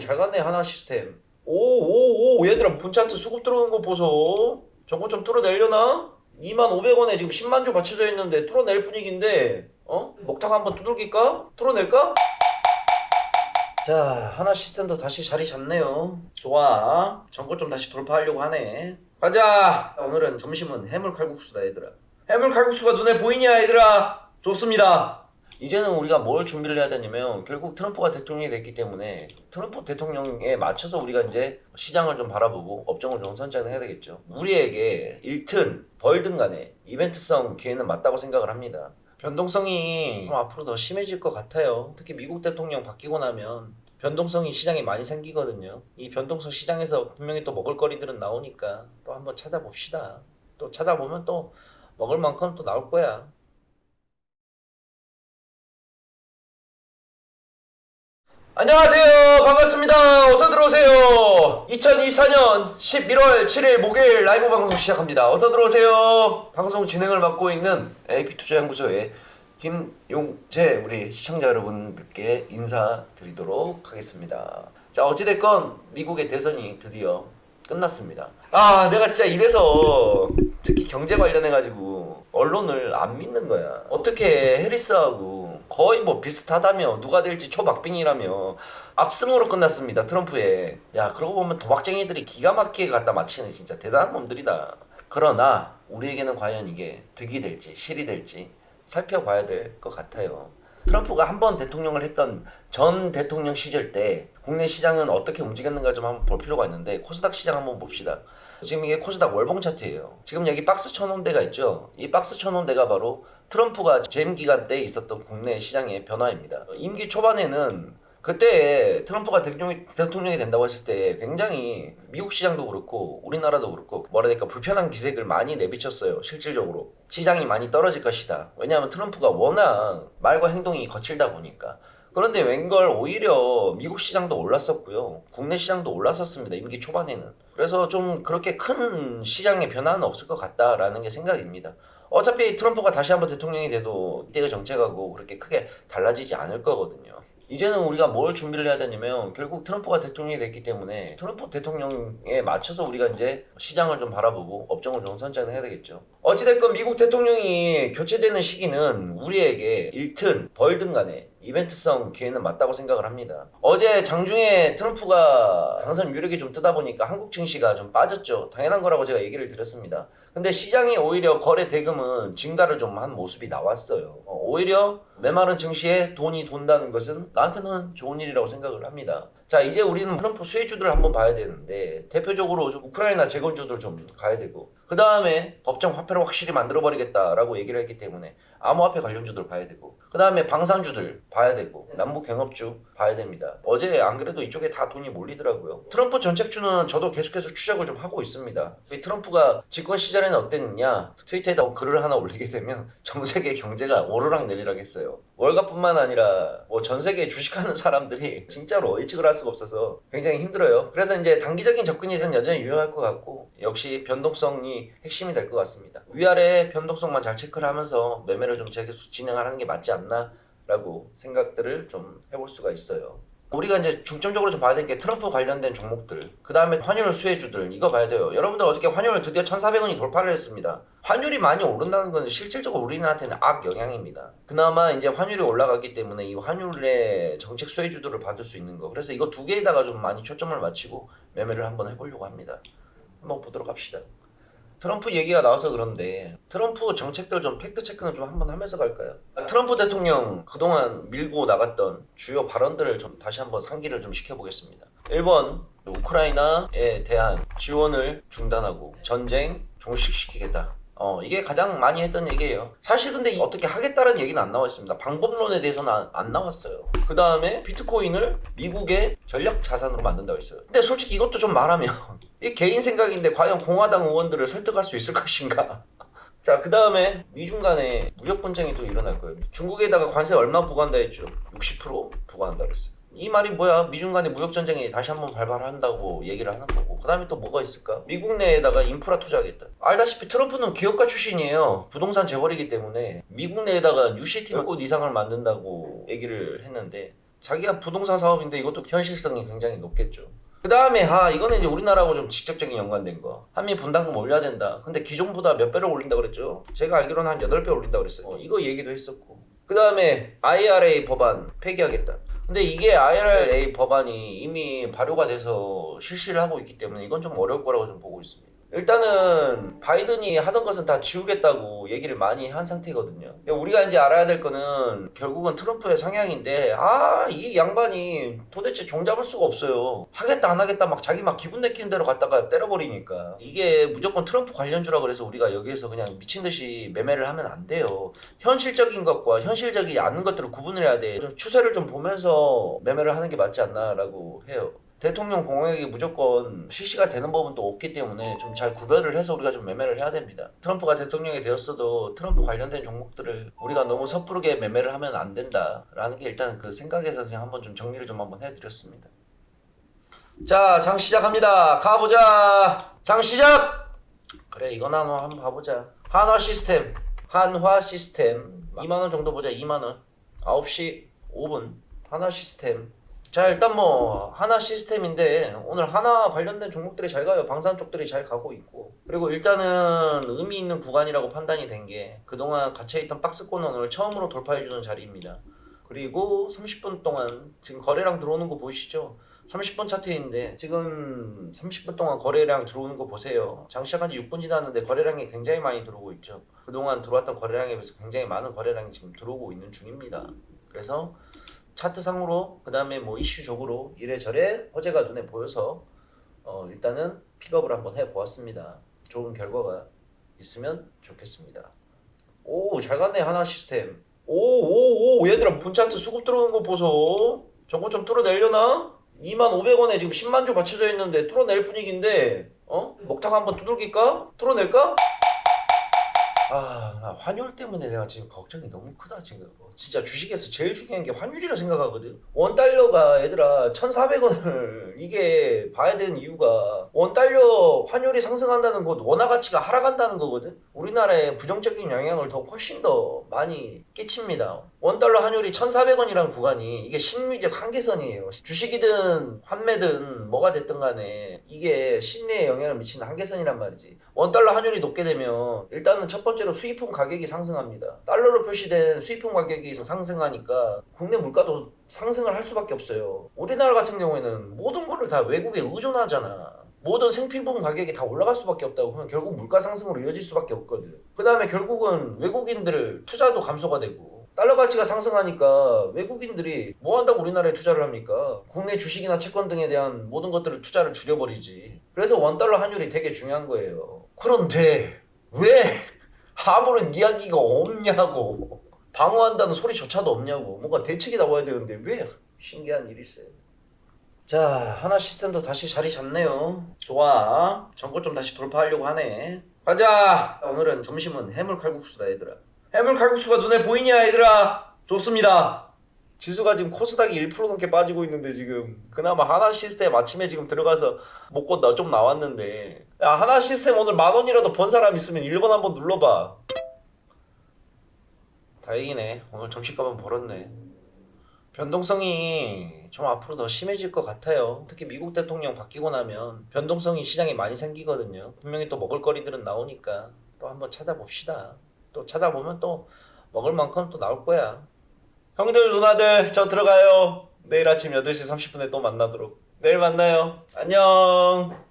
잘 갔네 하나 시스템. 오오오 얘들아 분차트 수급 들어오는 거 보소. 저거 좀 뚫어내려나? 25,000원에 지금 10만 주 받쳐져 있는데 뚫어낼 분위기인데 목탁 한번 두들길까? 뚫어낼까? 자 하나 시스템도 다시 자리 잡네요. 좋아 전고 좀 다시 돌파하려고 하네. 가자. 오늘은 점심은 해물 칼국수다 얘들아. 해물 칼국수가 눈에 보이냐 얘들아. 좋습니다. 이제는 우리가 뭘 준비를 해야 되냐면 결국 트럼프가 대통령이 됐기 때문에 트럼프 대통령에 맞춰서 우리가 이제 시장을 좀 바라보고 업종을 좀 선정해야 되겠죠. 우리에게 일튼 벌든 간에 이벤트성 기회는 맞다고 생각을 합니다. 변동성이 좀 앞으로 더 심해질 것 같아요. 특히 미국 대통령 바뀌고 나면 변동성이 시장에 많이 생기거든요. 이 변동성 시장에서 분명히 또 먹을거리들은 나오니까 또 한번 찾아봅시다. 또 찾아보면 또 먹을 만큼 또 나올 거야. 안녕하세요. 반갑습니다. 어서 들어오세요. 2024년 11월 7일 목요일 라이브 방송 시작합니다. 어서 들어오세요. 방송 진행을 맡고 있는 AP투자연구소의 김용재 우리 시청자 여러분들께 인사드리도록 하겠습니다. 자 어찌됐건 미국의 대선이 드디어 끝났습니다. 내가 진짜 이래서 특히 경제 관련해가지고 언론을 안 믿는 거야. 어떻게 해리스하고 거의 뭐 비슷하다며 누가 될지 초박빙이라며 압승으로 끝났습니다. 트럼프에. 야 그러고 보면 도박쟁이들이 기가 막히게 갖다 맞히는 진짜 대단한 놈들이다. 그러나 우리에게는 과연 이게 득이 될지 실이 될지 살펴봐야 될 것 같아요. 트럼프가 한 번 대통령을 했던 전 대통령 시절 때 국내 시장은 어떻게 움직였는가 좀 한번 볼 필요가 있는데 코스닥 시장 한번 봅시다. 지금 이게 코스닥 월봉 차트예요. 지금 여기 박스 쳐놓은 데가 있죠. 이 박스 쳐놓은 데가 바로 트럼프가 재임 기간 때 있었던 국내 시장의 변화입니다. 임기 초반에는 그때 트럼프가 대통령이 된다고 했을 때 굉장히 미국 시장도 그렇고 우리나라도 그렇고 뭐라 해야 될까 불편한 기색을 많이 내비쳤어요. 실질적으로 시장이 많이 떨어질 것이다. 왜냐하면 트럼프가 워낙 말과 행동이 거칠다 보니까. 그런데 웬걸 오히려 미국 시장도 올랐었고요. 국내 시장도 올랐었습니다. 임기 초반에는. 그래서 좀 그렇게 큰 시장의 변화는 없을 것 같다라는 게 생각입니다. 어차피 트럼프가 다시 한번 대통령이 돼도 이때의 정책하고 그렇게 크게 달라지지 않을 거거든요. 이제는 우리가 뭘 준비를 해야 되냐면 결국 트럼프가 대통령이 됐기 때문에 트럼프 대통령에 맞춰서 우리가 이제 시장을 좀 바라보고 업종을 좀 선정을 해야 되겠죠. 어찌됐건 미국 대통령이 교체되는 시기는 우리에게 일튼 벌든 간에 이벤트성 기회는 맞다고 생각을 합니다. 어제 장중에 트럼프가 당선 유력이 좀 뜨다 보니까 한국 증시가 좀 빠졌죠. 당연한 거라고 제가 얘기를 드렸습니다. 근데 시장이 오히려 거래 대금은 증가를 좀 한 모습이 나왔어요. 오히려 메마른 증시에 돈이 돈다는 것은 나한테는 좋은 일이라고 생각을 합니다. 자 이제 우리는 트럼프 수혜주들을 한번 봐야 되는데 대표적으로 좀 우크라이나 재건주들 좀 가야 되고 그 다음에 법정 화폐를 확실히 만들어버리겠다라고 얘기를 했기 때문에 암호화폐 관련주들 봐야 되고 그 다음에 방산주들 봐야 되고 남북 경협주 봐야 됩니다. 어제 안 그래도 이쪽에 다 돈이 몰리더라고요. 트럼프 정책주는 저도 계속해서 추적을 좀 하고 있습니다. 트럼프가 집권 시절에는 어땠느냐 트위터에다 글을 하나 올리게 되면 전 세계 경제가 오르락 내리락 했어요. 월가뿐만 아니라 뭐 전 세계 주식하는 사람들이 진짜로 예측을 할 수가 없어서 굉장히 힘들어요. 그래서 이제 단기적인 접근이 여전히 유효할 것 같고 역시 변동성이 핵심이 될 것 같습니다. 위아래 변동성만 잘 체크를 하면서 매매를 좀 계속 진행하는 게 맞지 않나 라고 생각들을 좀 해볼 수가 있어요. 우리가 이제 중점적으로 좀 봐야 될 게 트럼프 관련된 종목들 그 다음에 환율 수혜주들 이거 봐야 돼요. 여러분들 어떻게 환율을 드디어 1,400원이 돌파를 했습니다. 환율이 많이 오른다는 건 실질적으로 우리나라한테는 악영향입니다. 그나마 이제 환율이 올라갔기 때문에 이 환율의 정책 수혜주들을 받을 수 있는 거 그래서 이거 두 개에다가 좀 많이 초점을 맞추고 매매를 한번 해보려고 합니다. 한번 보도록 합시다. 트럼프 얘기가 나와서 그런데 트럼프 정책들 좀 팩트 체크는 좀 한번 하면서 갈까요? 트럼프 대통령 그동안 밀고 나갔던 주요 발언들을 좀 다시 한번 상기를 좀 시켜보겠습니다. 1번 우크라이나에 대한 지원을 중단하고 전쟁 종식시키겠다. 이게 가장 많이 했던 얘기예요. 사실 근데 어떻게 하겠다는 얘기는 안 나와 있습니다. 방법론에 대해서는 안 나왔어요. 그 다음에 비트코인을 미국의 전략 자산으로 만든다고 했어요. 근데 솔직히 이것도 좀 말하면 이 개인 생각인데 과연 공화당 의원들을 설득할 수 있을 것인가? 자, 그 다음에 미중 간에 무역 분쟁이 또 일어날 거예요. 중국에다가 관세 얼마 부과한다 했죠? 60% 부과한다 그랬어요. 이 말이 뭐야? 미중 간의 무역 전쟁이 다시 한번 발발한다고 얘기를 하는 거고 그 다음에 또 뭐가 있을까? 미국 내에다가 인프라 투자하겠다. 알다시피 트럼프는 기업가 출신이에요. 부동산 재벌이기 때문에 미국 내에다가 UCT 몇 곳 이상을 만든다고 얘기를 했는데 자기가 부동산 사업인데 이것도 현실성이 굉장히 높겠죠. 그 다음에 이거는 이제 우리나라하고 좀 직접적인 연관된 거. 한미 분담금 올려야 된다. 근데 기존보다 몇 배를 올린다 그랬죠? 제가 알기로는 한 8배 올린다 그랬어요. 이거 얘기도 했었고. 그 다음에 IRA 법안 폐기하겠다. 근데 이게 IRA 법안이 이미 발효가 돼서 실시를 하고 있기 때문에 이건 좀 어려울 거라고 좀 보고 있습니다. 일단은 바이든이 하던 것은 다 지우겠다고 얘기를 많이 한 상태거든요. 우리가 이제 알아야 될 거는 결국은 트럼프의 성향인데 이 양반이 도대체 종잡을 수가 없어요. 하겠다 안 하겠다 막 자기 막 기분 내키는 대로 갔다가 때려버리니까 이게 무조건 트럼프 관련주라 그래서 우리가 여기에서 그냥 미친 듯이 매매를 하면 안 돼요. 현실적인 것과 현실적이지 않은 것들을 구분을 해야 돼. 추세를 좀 보면서 매매를 하는 게 맞지 않나라고 해요. 대통령 공약이 무조건 실시가 되는 법은 또 없기 때문에 좀 잘 구별을 해서 우리가 좀 매매를 해야 됩니다. 트럼프가 대통령이 되었어도 트럼프 관련된 종목들을 우리가 너무 섣부르게 매매를 하면 안 된다라는 게 일단 그 생각에서 그냥 한번 좀 정리를 좀 한번 해드렸습니다. 자, 장 시작합니다. 가보자. 장 시작. 그래, 이거나 한번 봐보자. 한화 시스템 2만원 정도 보자. 2만원 9시 5분 한화 시스템. 자, 일단 하나 시스템인데 오늘 하나 관련된 종목들이 잘 가요. 방산 쪽들이 잘 가고 있고, 그리고 일단은 의미 있는 구간이라고 판단이 된 게 그동안 갇혀있던 박스권을 오늘 처음으로 돌파해주는 자리입니다. 그리고 30분 동안 지금 거래량 들어오는 거 보이시죠? 30분 차트인데 지금 30분 동안 거래량 들어오는 거 보세요. 장 시작한 지 6분 지났는데 거래량이 굉장히 많이 들어오고 있죠. 그동안 들어왔던 거래량에 비해서 굉장히 많은 거래량이 지금 들어오고 있는 중입니다. 그래서 차트상으로 그 다음에 이슈적으로 이래저래 호재가 눈에 보여서 일단은 픽업을 한번 해보았습니다. 좋은 결과가 있으면 좋겠습니다. 오, 잘 갔네. 하나 시스템. 오 얘들아, 분차트 수급 들어오는 거 보소. 저거 좀 뚫어내려나? 25,000원에 지금 10만 주 받쳐져 있는데 뚫어낼 분위기인데 목탁 한번 두들길까? 뚫어낼까? 나 환율 때문에 내가 지금 걱정이 너무 크다. 지금 진짜 주식에서 제일 중요한 게 환율이라 생각하거든. 원달러가 얘들아 1,400원을 이게 봐야 되는 이유가 원달러 환율이 상승한다는 것 원화 가치가 하락한다는 거거든. 우리나라에 부정적인 영향을 더 훨씬 더 많이 끼칩니다. 원달러 환율이 1,400원이라는 구간이 이게 심리적 한계선이에요. 주식이든 환매든 뭐가 됐든 간에 이게 심리에 영향을 미치는 한계선이란 말이지. 원달러 환율이 높게 되면 일단은 첫 번째로 수입품 가격이 상승합니다. 달러로 표시된 수입품 가격이 상승하니까 국내 물가도 상승을 할 수밖에 없어요. 우리나라 같은 경우에는 모든 거를 다 외국에 의존하잖아. 모든 생필품 가격이 다 올라갈 수밖에 없다고 하면 결국 물가 상승으로 이어질 수밖에 없거든. 그 다음에 결국은 외국인들 투자도 감소가 되고, 달러 가치가 상승하니까 외국인들이 뭐 한다고 우리나라에 투자를 합니까? 국내 주식이나 채권 등에 대한 모든 것들을 투자를 줄여버리지. 그래서 원달러 환율이 되게 중요한 거예요. 그런데 왜 아무런 이야기가 없냐고. 방어한다는 소리조차도 없냐고. 뭔가 대책이 나와야 되는데 왜? 신기한 일이 있어요. 자, 하나 시스템도 다시 자리 잡네요. 좋아. 전고 좀 다시 돌파하려고 하네. 가자. 오늘은 점심은 해물 칼국수다 얘들아. 해물 칼국수가 눈에 보이냐 얘들아. 좋습니다. 지수가 지금 코스닥이 1% 넘게 빠지고 있는데 지금 그나마 하나 시스템 아침에 지금 들어가서 먹고 좀 나왔는데, 야, 하나 시스템 오늘 10,000원이라도 번 사람 있으면 1번 한번 눌러봐. 다행이네. 오늘 점심값은 벌었네. 변동성이 좀 앞으로 더 심해질 것 같아요. 특히 미국 대통령 바뀌고 나면 변동성이 시장에 많이 생기거든요. 분명히 또 먹을거리들은 나오니까 또 한번 찾아봅시다. 또 찾아보면 또 먹을 만큼 또 나올 거야. 형들 누나들 저 들어가요. 내일 아침 8시 30분에 또 만나도록. 내일 만나요. 안녕.